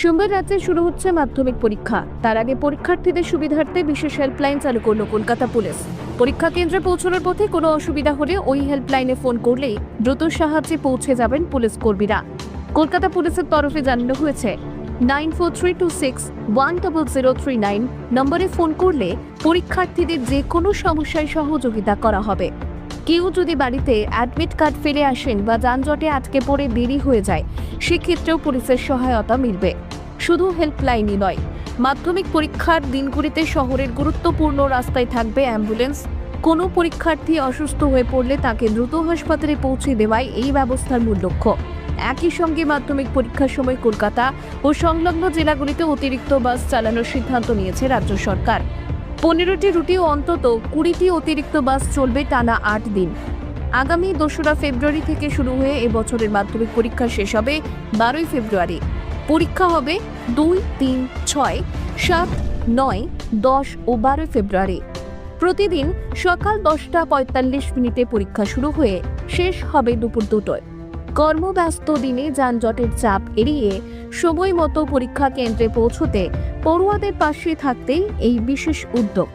সোমবার রাতে শুরু হচ্ছে মাধ্যমিক পরীক্ষা। তার আগে পরীক্ষার্থীদের সুবিধার্থে বিশেষ হেল্পলাইন চালু করল কলকাতা পুলিশ। পরীক্ষা কেন্দ্রে পৌঁছানোর পথে কোনো অসুবিধা হলে ওই হেল্পলাইনে ফোন করলেই দ্রুত সাহায্যে পৌঁছে যাবেন পুলিশ কর্মীরা। কলকাতা পুলিশের তরফে জানানো হয়েছে 9432610039 নম্বরে ফোন করলে পরীক্ষার্থীদের যে কোনো সমস্যায় সহযোগিতা করা হবে। কেউ যদি বাড়িতে অ্যাডমিট কার্ড ফেলে আসেন বা যানজটে আটকে পড়ে দেরি হয়ে যায়, সেক্ষেত্রেও পুলিশের সহায়তা মিলবে। শুধু হেল্পলাইনই নয়, মাধ্যমিক পরীক্ষার দিনগুলিতে শহরের গুরুত্বপূর্ণ রাস্তায় থাকবে অ্যাম্বুলেন্স। কোনো পরীক্ষার্থী অসুস্থ হয়ে পড়লে তাকে দ্রুত হাসপাতালে পৌঁছে দেওয়াই এই ব্যবস্থার মূল লক্ষ্য। একই সঙ্গে মাধ্যমিক পরীক্ষার সময় কলকাতা ও সংলগ্ন জেলাগুলিতে অতিরিক্ত বাস চালানোর সিদ্ধান্ত নিয়েছে রাজ্য সরকার। 15টি রুটে অন্তত 20টি অতিরিক্ত বাস চলবে টানা 8 দিন। আগামী 2রা ফেব্রুয়ারি থেকে শুরু হয়ে এবছরের মাধ্যমিক পরীক্ষা শেষ হবে 12ই ফেব্রুয়ারি। পরীক্ষা হবে 2, 3, 6, 7, 9, 10 ও 12 ফেব্রুয়ারি। প্রতিদিন সকাল 10:45 পরীক্ষা শুরু হয়ে শেষ হবে দুপুর 2টায়। কর্মব্যস্ত দিনে যানজটের চাপ এড়িয়ে সময় মতো পরীক্ষা কেন্দ্রে পৌঁছতে পড়ুয়াদের পাশে থাকতেই এই বিশেষ উদ্যোগ।